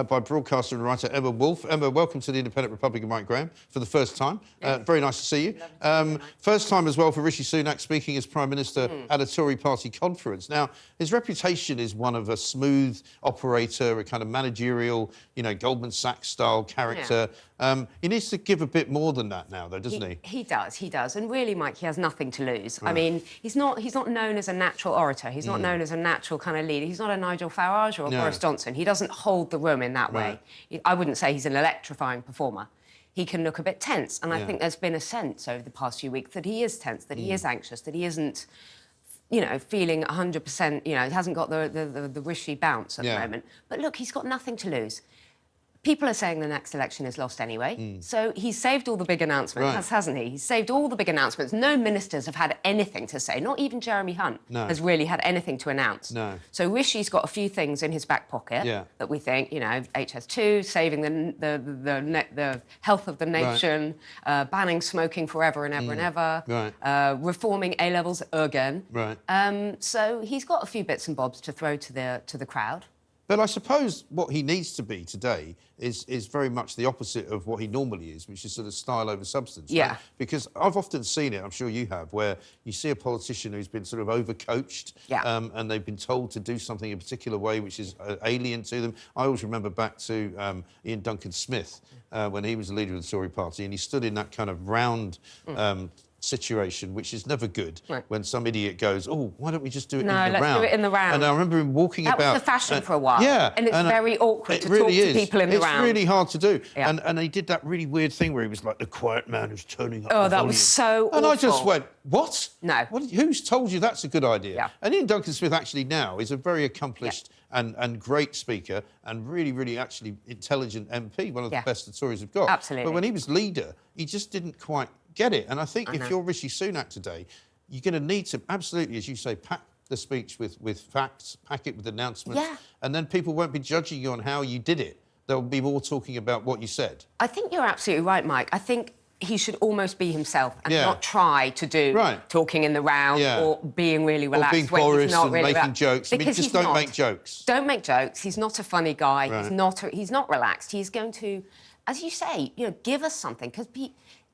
by broadcaster and writer Emma Woolf. Emma, welcome to the Independent Republican Mike Graham for the first time. Very nice to see you. First time as well for Rishi Sunak speaking as Prime Minister at a Tory Party conference. Now, his reputation is one of a smooth operator, a kind of managerial, you know, Goldman Sachs-style character. He needs to give a bit more than that now, though, doesn't he? He does. And really, Mike, he has nothing to lose. Right. I mean, he's not known as a natural orator. He's not known as a natural kind of leader. He's not a Nigel Farage or a Boris Johnson. He doesn't hold the room in that way. I wouldn't say he's an electrifying performer. He can look a bit tense, and I think there's been a sense over the past few weeks that he is tense, that he is anxious, that he isn't, you know, feeling 100%, you know, he hasn't got the Rishi bounce at the moment. But look, he's got nothing to lose. People are saying the next election is lost anyway. So he's saved all the big announcements, hasn't he? He's saved all the big announcements. No ministers have had anything to say. Not even Jeremy Hunt has really had anything to announce. So Rishi's got a few things in his back pocket that we think, you know, HS2, saving the health of the nation, banning smoking forever and ever and ever, reforming A-levels again. So he's got a few bits and bobs to throw to the crowd. But I suppose what he needs to be today is very much the opposite of what he normally is, which is sort of style over substance. Right? Because I've often seen it, I'm sure you have, where you see a politician who's been sort of overcoached and they've been told to do something a particular way which is alien to them. I always remember back to Ian Duncan Smith when he was the leader of the Tory Party, and he stood in that kind of round situation, which is never good, when some idiot goes, oh, why don't we just do it in the round? No, let's do it in the round. And I remember him walking about... That was the fashion for a while. And it's very awkward to talk to people in the round. It's really hard to do. And he did that really weird thing where he was like the quiet man who's turning up the that was so awful. And I just went, what? No. Who's told you that's a good idea? And Ian Duncan Smith actually now is a very accomplished and great speaker and really, really actually intelligent MP, one of the best the Tories have got. Absolutely. But when he was leader, he just didn't quite get it. And I think if you're Rishi Sunak today, you're going to need to absolutely, as you say, pack the speech with facts, pack it with announcements, and then people won't be judging you on how you did it. They'll be more talking about what you said. I think you're absolutely right, Mike. I think he should almost be himself and not try to do talking in the round or being really relaxed. Or being Boris and really making jokes. I mean, just don't make jokes. Don't make jokes. He's not a funny guy. He's not relaxed. He's going to, as you say, you know, give us something, because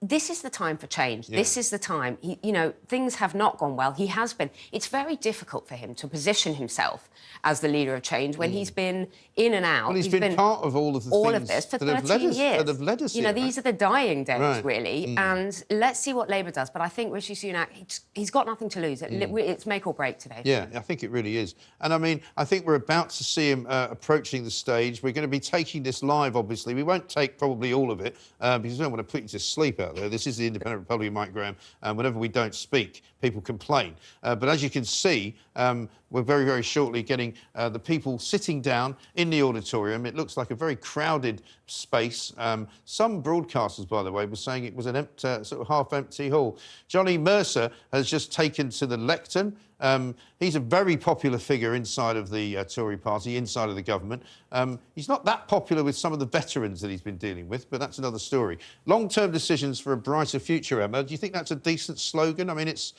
this is the time for change. This is the time. You know, things have not gone well. He has been. It's very difficult for him to position himself as the leader of change when he's been in and out. Well, he's been part of all of this for 13 years. That have led us you know, these are the dying days, really. And let's see what Labour does. But I think Rishi Sunak, he's got nothing to lose. It's make or break today. Yeah, I think it really is. And I mean, I think we're about to see him approaching the stage. We're going to be taking this live, obviously. We won't take probably all of it because we don't want to put you to sleep out there. This is the Independent Republican Mike Graham, and whenever we don't speak, people complain. But as you can see, we're very, very shortly getting the people sitting down in the auditorium. It looks like a very crowded space. Some broadcasters, by the way, were saying it was an sort of half-empty hall. Johnny Mercer has just taken to the lectern. He's a very popular figure inside of the Tory party, inside of the government. He's not that popular with some of the veterans that he's been dealing with, but that's another story. Long-term decisions for a brighter future, Emma. Do you think that's a decent slogan? I mean, it's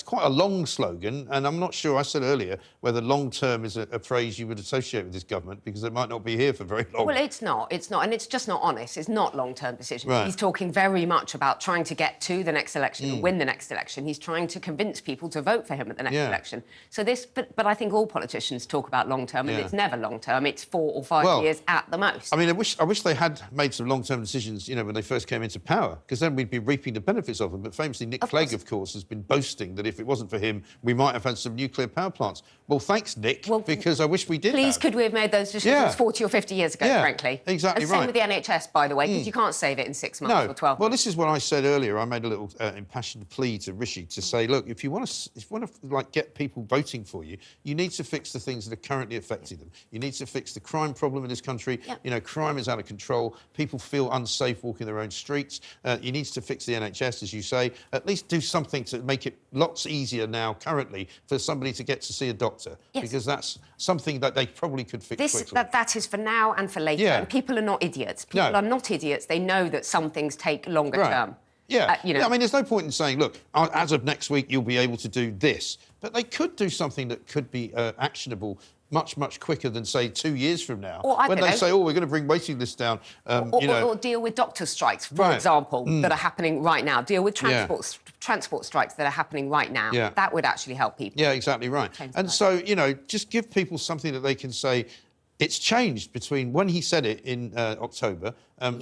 quite a long slogan, and I'm not sure, I said earlier, whether long-term is a phrase you would associate with this government, because it might not be here for very long. Well, it's not, and it's just not honest. It's not long-term decisions. He's talking very much about trying to get to the next election and win the next election. He's trying to convince people to vote for him at the next election. So but I think all politicians talk about long-term, and it's never long-term. It's 4 or 5 years at the most. I mean, I wish they had made some long-term decisions, you know, when they first came into power, because then we'd be reaping the benefits of them. But famously, Nick Clegg, of course, has been boasting that if it wasn't for him, we might have had some nuclear power plants. Well, thanks, Nick, because I wish we did. Please, could we have made those decisions 40 or 50 years ago, frankly? Exactly right. Same with the NHS, by the way, because you can't save it in 6 months or 12 months. Well, this is what I said earlier. I made a little impassioned plea to Rishi to say, look, if you want to like get people voting for you, you need to fix the things that are currently affecting them. You need to fix the crime problem in this country. You know, crime is out of control. People feel unsafe walking their own streets. You need to fix the NHS, as you say. At least do something to make it lots easier now, currently, for somebody to get to see a doctor. Because that's something that they probably could fix quickly. That is for now and for later. And people are not idiots. People are not idiots. They know that some things take longer term. You know. I mean, there's no point in saying, look, as of next week, you'll be able to do this. But they could do something that could be actionable much, much quicker than, say, 2 years from now. Or, when they say, oh, we're going to bring waiting lists down, or deal with doctor strikes, for example, that are happening right now. Deal with transport strikes that are happening right now. Yeah. That would actually help people. Yeah, exactly right. And so, you know, just give people something that they can say, it's changed between when he said it in October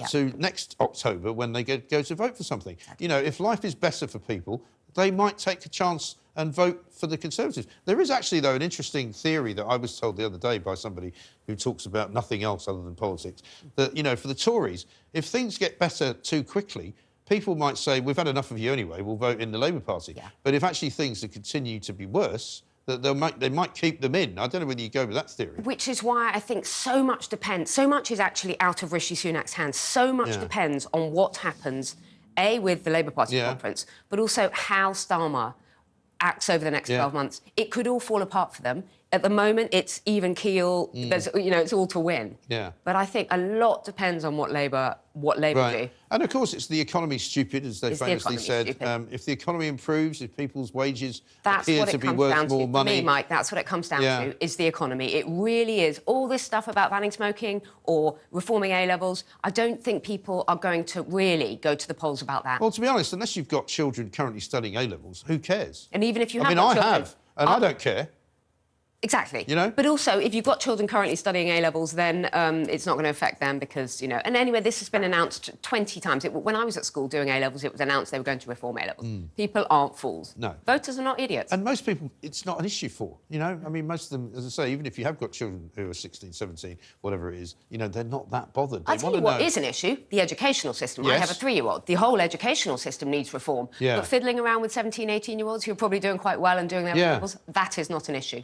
to next October when they go to vote for something. Exactly. You know, if life is better for people, they might take a chance and vote for the Conservatives. There is actually, though, an interesting theory that I was told the other day by somebody who talks about nothing else other than politics, that, you know, for the Tories, if things get better too quickly, people might say, we've had enough of you anyway, we'll vote in the Labour Party. Yeah. But if actually things continue to be worse, that they might keep them in. I don't know whether you go with that theory. Which is why I think so much depends. So much is actually out of Rishi Sunak's hands. So much depends on what happens, A, with the Labour Party conference, but also how Starmer acts over the next 12 months. It could all fall apart for them. At the moment, it's even keel. There's, you know, it's all to win. Yeah. But I think a lot depends on what Labour do. And of course, it's the economy stupid, as they famously said. If the economy improves, if people's wages appear to be worth more money, for me, Mike, that's what it comes down to: is the economy. It really is. All this stuff about banning smoking or reforming A levels, I don't think people are going to really go to the polls about that. Well, to be honest, unless you've got children currently studying A levels, who cares? And even if you have, I have, and I don't care. Exactly. You know? But also, if you've got children currently studying A-levels, then it's not going to affect them because, you know... And anyway, this has been announced 20 times. When I was at school doing A-levels, it was announced they were going to reform A-levels. People aren't fools. No. Voters are not idiots. And most people, it's not an issue for, you know? I mean, most of them, as I say, even if you have got children who are 16, 17, whatever it is, you know, they're not that bothered. I'll tell you what is an issue, the educational system. Yes. I have a 3-year-old. The whole educational system needs reform. Yeah. But fiddling around with 17, 18-year-olds who are probably doing quite well and doing their levels, that is not an issue.